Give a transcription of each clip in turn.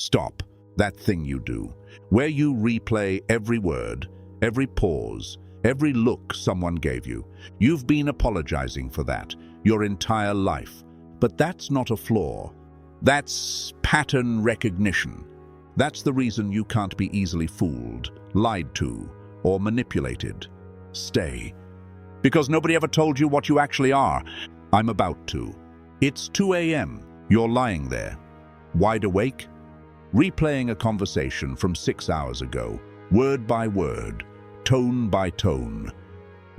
Stop. That thing you do, where you replay every word, every pause, every look someone gave you. You've been apologizing for that your entire life. But that's not a flaw. That's pattern recognition. That's the reason you can't be easily fooled, lied to, or manipulated. Stay. Because nobody ever told you what you actually are. I'm about to. It's 2 a.m. You're lying there, wide awake, replaying a conversation from 6 hours ago, word by word, tone by tone.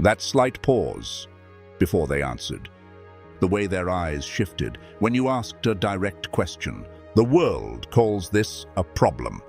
That slight pause before they answered, the way their eyes shifted when you asked a direct question. The world calls this a problem.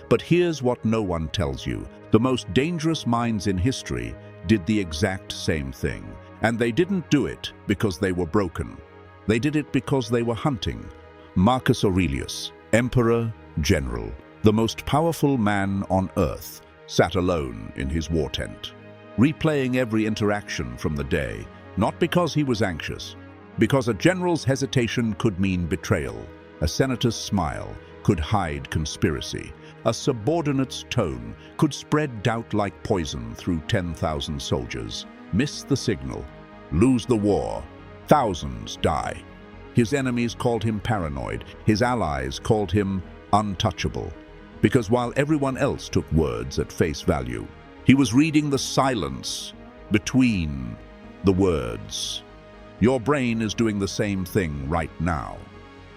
But here's what no one tells you. The most dangerous minds in history did the exact same thing. And they didn't do it because they were broken. They did it because they were hunting. Marcus Aurelius, emperor, general, the most powerful man on earth, sat alone in his war tent, replaying every interaction from the day, not because he was anxious, because a general's hesitation could mean betrayal, a senator's smile could hide conspiracy, a subordinate's tone could spread doubt like poison through 10,000 soldiers. Miss the signal, lose the war, thousands die. His enemies called him paranoid, his allies called him untouchable, because while everyone else took words at face value, he was reading the silence between the words. Your brain is doing the same thing right now.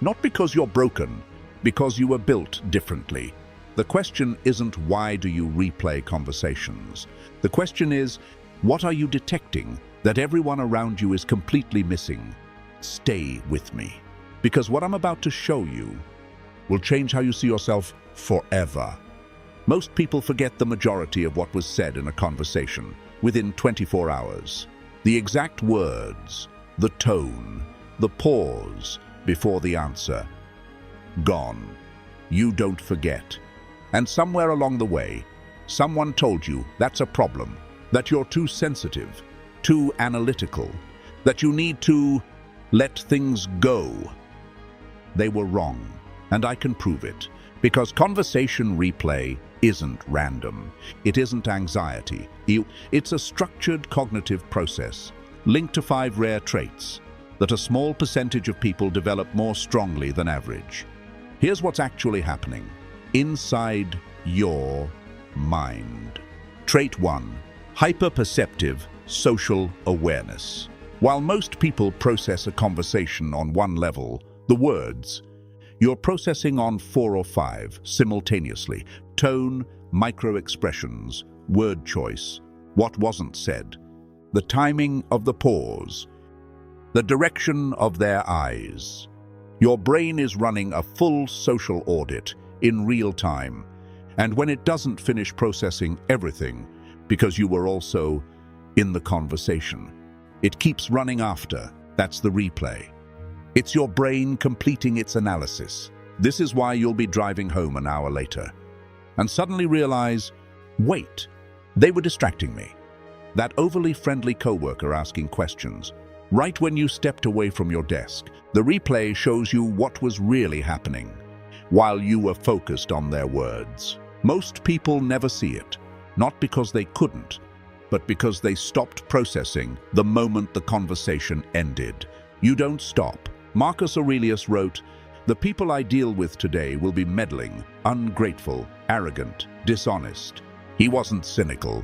Not because you're broken, because you were built differently. The question isn't why do you replay conversations? The question is, what are you detecting that everyone around you is completely missing? Stay with me, because what I'm about to show you will change how you see yourself forever. Most people forget the majority of what was said in a conversation within 24 hours. The exact words, the tone, the pause before the answer. Gone. You don't forget. And somewhere along the way, someone told you that's a problem, that you're too sensitive, too analytical, that you need to let things go. They were wrong, and I can prove it, because conversation replay isn't random. It isn't anxiety. It's a structured cognitive process linked to 5 rare traits that a small percentage of people develop more strongly than average. Here's what's actually happening inside your mind. Trait 1, hyperperceptive social awareness. While most people process a conversation on one level, the words, you're processing on 4 or 5 simultaneously. Tone, micro-expressions, word choice, what wasn't said, the timing of the pause, the direction of their eyes. Your brain is running a full social audit in real time, and when it doesn't finish processing everything, because you were also in the conversation, it keeps running after. That's the replay. It's your brain completing its analysis. This is why you'll be driving home an hour later and suddenly realize, wait, they were distracting me. That overly friendly coworker asking questions. Right when you stepped away from your desk, the replay shows you what was really happening while you were focused on their words. Most people never see it, not because they couldn't, but because they stopped processing the moment the conversation ended. You don't stop. Marcus Aurelius wrote, "The people I deal with today will be meddling, ungrateful, arrogant, dishonest." He wasn't cynical.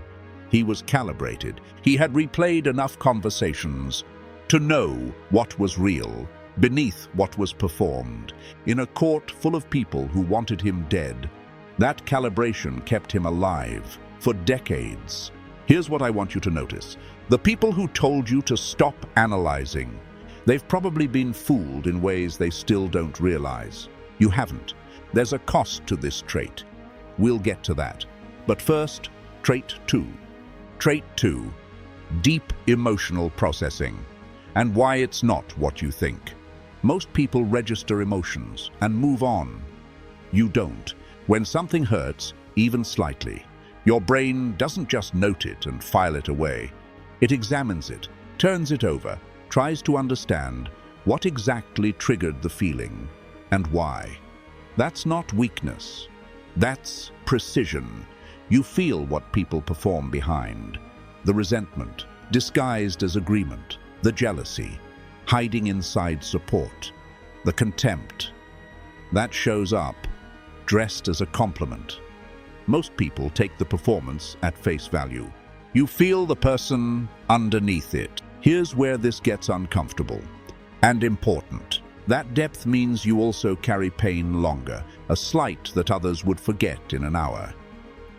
He was calibrated. He had replayed enough conversations to know what was real beneath what was performed. In a court full of people who wanted him dead, that calibration kept him alive for decades. Here's what I want you to notice. The people who told you to stop analyzing, they've probably been fooled in ways they still don't realize. You haven't. There's a cost to this trait. We'll get to that. But first, trait 2. Trait 2, deep emotional processing, and why it's not what you think. Most people register emotions and move on. You don't. When something hurts, even slightly, your brain doesn't just note it and file it away. It examines it, turns it over, tries to understand what exactly triggered the feeling and why. That's not weakness. That's precision. You feel what people perform behind. The resentment, disguised as agreement. The jealousy, hiding inside support. The contempt. That shows up, dressed as a compliment. Most people take the performance at face value. You feel the person underneath it. Here's where this gets uncomfortable and important. That depth means you also carry pain longer. A slight that others would forget in an hour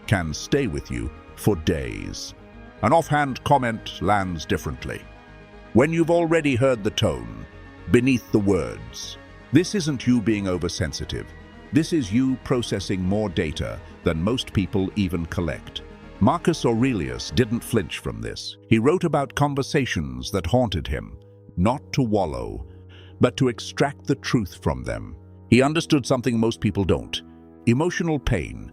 can stay with you for days. An offhand comment lands differently when you've already heard the tone beneath the words. This isn't you being oversensitive. This is you processing more data than most people even collect. Marcus Aurelius didn't flinch from this. He wrote about conversations that haunted him, not to wallow, but to extract the truth from them. He understood something most people don't. Emotional pain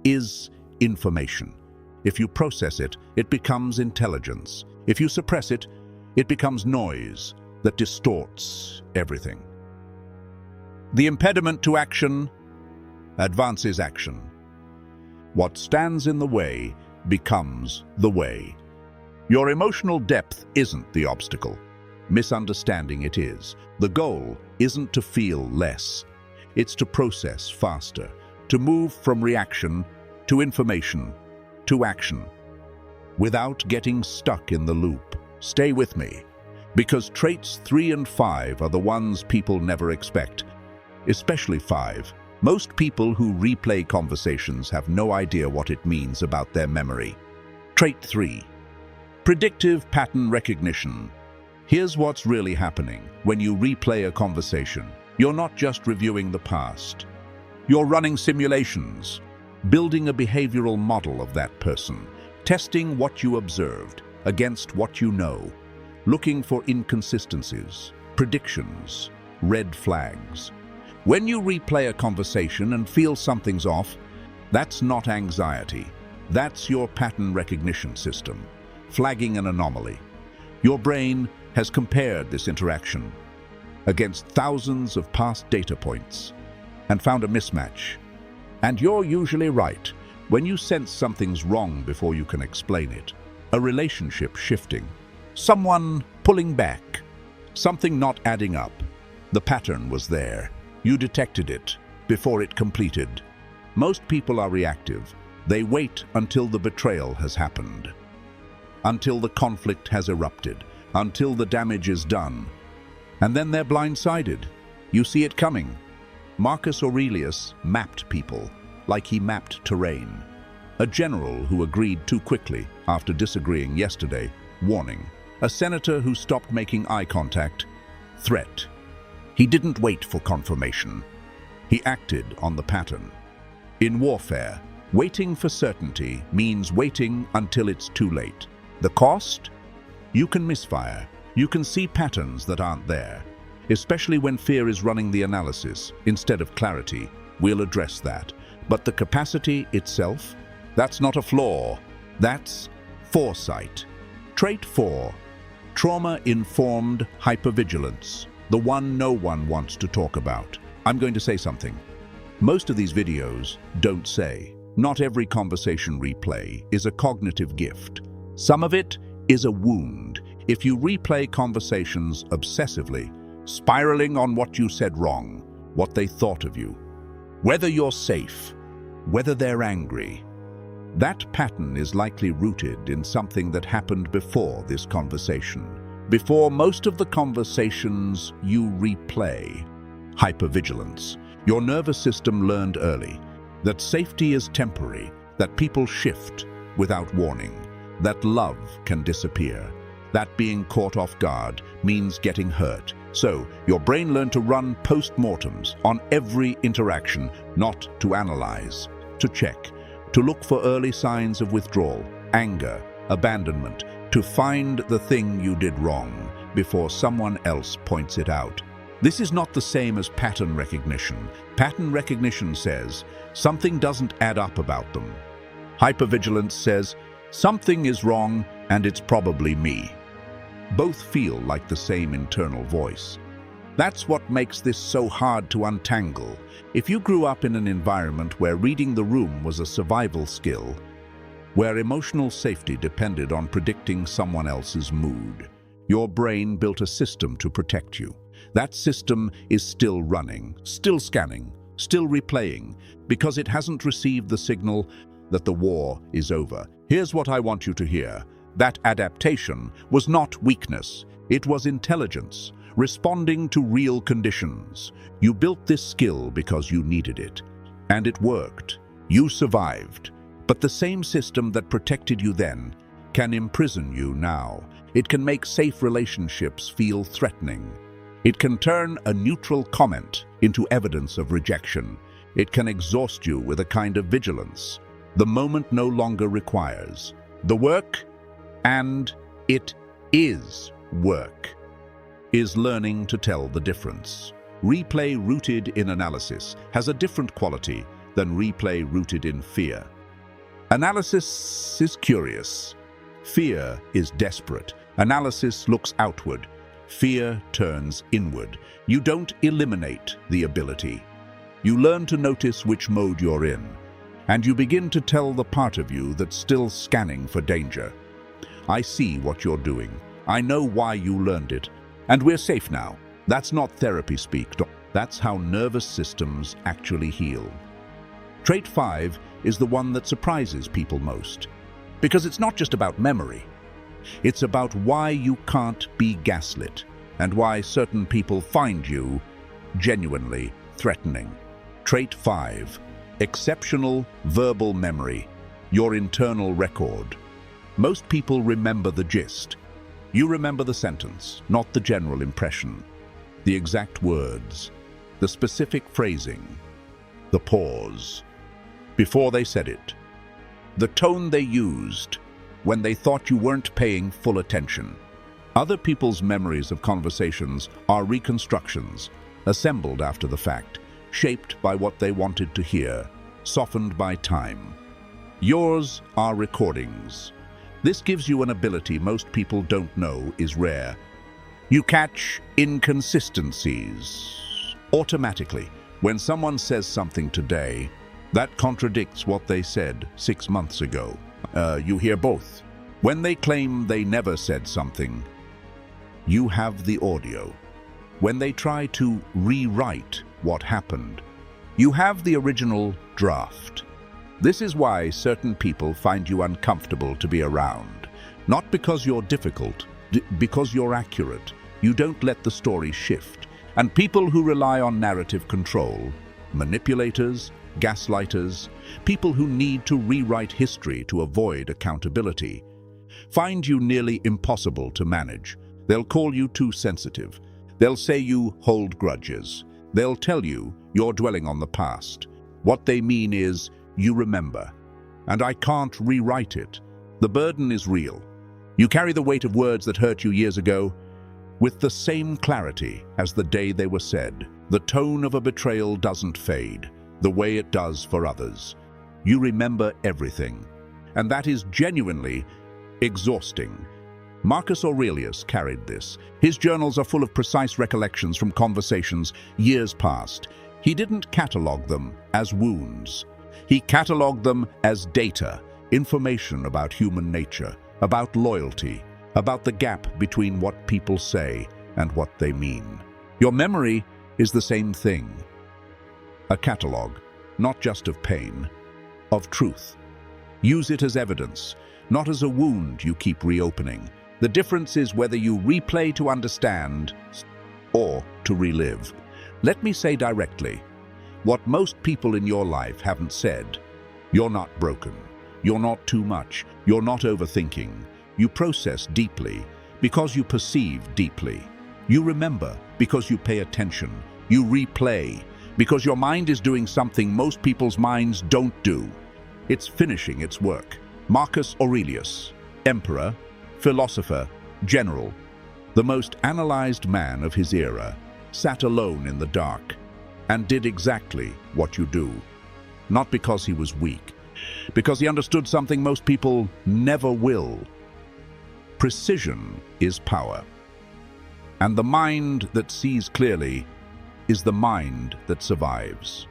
is information. If you process it, it becomes intelligence. If you suppress it, it becomes noise that distorts everything. The impediment to action advances action. What stands in the way becomes the way. Your emotional depth isn't the obstacle. Misunderstanding it is. The goal isn't to feel less. It's to process faster, to move from reaction to information to action, without getting stuck in the loop. Stay with me, because traits 3 and 5 are the ones people never expect, especially 5. Most people who replay conversations have no idea what it means about their memory. Trait 3, predictive pattern recognition. Here's what's really happening when you replay a conversation. You're not just reviewing the past. You're running simulations, building a behavioral model of that person, testing what you observed against what you know, looking for inconsistencies, predictions, red flags. When you replay a conversation and feel something's off, that's not anxiety. That's your pattern recognition system, flagging an anomaly. Your brain has compared this interaction against thousands of past data points and found a mismatch. And you're usually right when you sense something's wrong before you can explain it. A relationship shifting, someone pulling back, something not adding up. The pattern was there. You detected it before it completed. Most people are reactive. They wait until the betrayal has happened, until the conflict has erupted, until the damage is done. And then they're blindsided. You see it coming. Marcus Aurelius mapped people like he mapped terrain. A general who agreed too quickly after disagreeing yesterday, warning. A senator who stopped making eye contact, threat. He didn't wait for confirmation. He acted on the pattern. In warfare, waiting for certainty means waiting until it's too late. The cost? You can misfire. You can see patterns that aren't there, especially when fear is running the analysis instead of clarity. We'll address that. But the capacity itself, that's not a flaw. That's foresight. Trait 4, trauma-informed hypervigilance, the one no one wants to talk about. I'm going to say something. Most of these videos don't say. Not every conversation replay is a cognitive gift. Some of it is a wound. If you replay conversations obsessively, spiraling on what you said wrong, what they thought of you, whether you're safe, whether they're angry, that pattern is likely rooted in something that happened before this conversation, before most of the conversations you replay. Hypervigilance. Your nervous system learned early that safety is temporary, that people shift without warning, that love can disappear, that being caught off guard means getting hurt. So, your brain learned to run post-mortems on every interaction, not to analyze, to check, to look for early signs of withdrawal, anger, abandonment, to find the thing you did wrong before someone else points it out. This is not the same as pattern recognition. Pattern recognition says something doesn't add up about them. Hypervigilance says something is wrong and it's probably me. Both feel like the same internal voice. That's what makes this so hard to untangle. If you grew up in an environment where reading the room was a survival skill, where emotional safety depended on predicting someone else's mood, your brain built a system to protect you. That system is still running, still scanning, still replaying, because it hasn't received the signal that the war is over. Here's what I want you to hear. That adaptation was not weakness. It was intelligence, responding to real conditions. You built this skill because you needed it. And it worked. You survived. But the same system that protected you then can imprison you now. It can make safe relationships feel threatening. It can turn a neutral comment into evidence of rejection. It can exhaust you with a kind of vigilance the moment no longer requires. The work, and it is work, is learning to tell the difference. Replay rooted in analysis has a different quality than replay rooted in fear. Analysis is curious. Fear is desperate. Analysis looks outward. Fear turns inward. You don't eliminate the ability. You learn to notice which mode you're in, and you begin to tell the part of you that's still scanning for danger. I see what you're doing. I know why you learned it. And we're safe now. That's not therapy speak. That's how nervous systems actually heal. Trait 5 is the one that surprises people most, because it's not just about memory. It's about why you can't be gaslit, and why certain people find you genuinely threatening. Trait 5. Exceptional verbal memory, your internal record. Most people remember the gist. You remember the sentence, not the general impression. The exact words, the specific phrasing, the pause before they said it, the tone they used when they thought you weren't paying full attention. Other people's memories of conversations are reconstructions, assembled after the fact, shaped by what they wanted to hear, softened by time. Yours are recordings. This gives you an ability most people don't know is rare. You catch inconsistencies automatically. When someone says something today that contradicts what they said 6 months ago, you hear both. When they claim they never said something, you have the audio. When they try to rewrite what happened, you have the original draft. This is why certain people find you uncomfortable to be around. Not because you're difficult, because you're accurate. You don't let the story shift. And people who rely on narrative control, manipulators, gaslighters, people who need to rewrite history to avoid accountability, find you nearly impossible to manage. They'll call you too sensitive. They'll say you hold grudges. They'll tell you you're dwelling on the past. What they mean is, you remember, and I can't rewrite it. The burden is real. You carry the weight of words that hurt you years ago with the same clarity as the day they were said. The tone of a betrayal doesn't fade the way it does for others. You remember everything, and that is genuinely exhausting. Marcus Aurelius carried this. His journals are full of precise recollections from conversations years past. He didn't catalogue them as wounds. He catalogued them as data, information about human nature, about loyalty, about the gap between what people say and what they mean. Your memory is the same thing. A catalogue, not just of pain, of truth. Use it as evidence, not as a wound you keep reopening. The difference is whether you replay to understand or to relive. Let me say directly, what most people in your life haven't said. You're not broken. You're not too much. You're not overthinking. You process deeply because you perceive deeply. You remember because you pay attention. You replay because your mind is doing something most people's minds don't do. It's finishing its work. Marcus Aurelius, emperor, philosopher, general, the most analyzed man of his era, sat alone in the dark and did exactly what you do. Not because he was weak, because he understood something most people never will. Precision is power. And the mind that sees clearly is the mind that survives.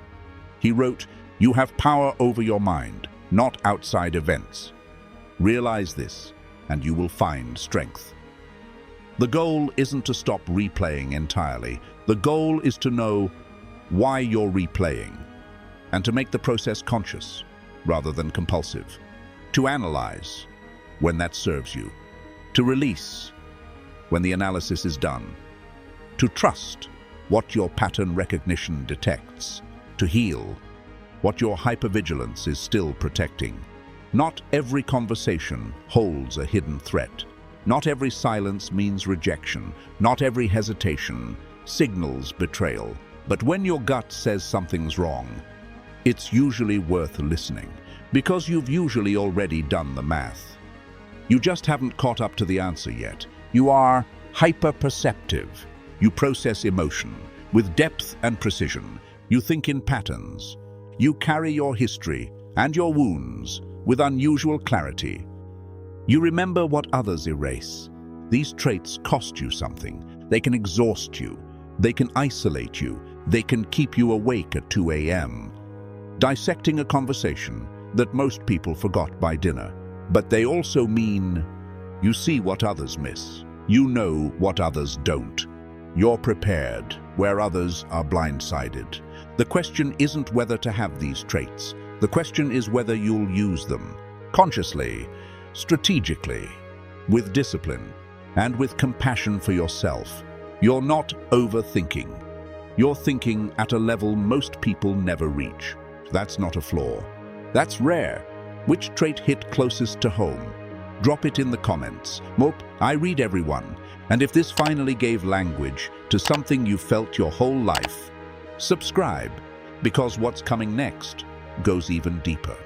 He wrote, "You have power over your mind, not outside events. Realize this, and you will find strength." The goal isn't to stop replaying entirely. The goal is to know why you're replaying, and to make the process conscious rather than compulsive. To analyze when that serves you. To release when the analysis is done. To trust what your pattern recognition detects. To heal what your hypervigilance is still protecting. Not every conversation holds a hidden threat. Not every silence means rejection. Not every hesitation signals betrayal. But when your gut says something's wrong, it's usually worth listening, because you've usually already done the math. You just haven't caught up to the answer yet. You are hyper-perceptive. You process emotion with depth and precision. You think in patterns. You carry your history and your wounds with unusual clarity. You remember what others erase. These traits cost you something. They can exhaust you. They can isolate you. They can keep you awake at 2 a.m. dissecting a conversation that most people forgot by dinner. But they also mean you see what others miss. You know what others don't. You're prepared where others are blindsided. The question isn't whether to have these traits. The question is whether you'll use them consciously, strategically, with discipline, and with compassion for yourself. You're not overthinking. You're thinking at a level most people never reach. That's not a flaw. That's rare. Which trait hit closest to home? Drop it in the comments. I read everyone. And if this finally gave language to something you felt your whole life, subscribe, because what's coming next goes even deeper.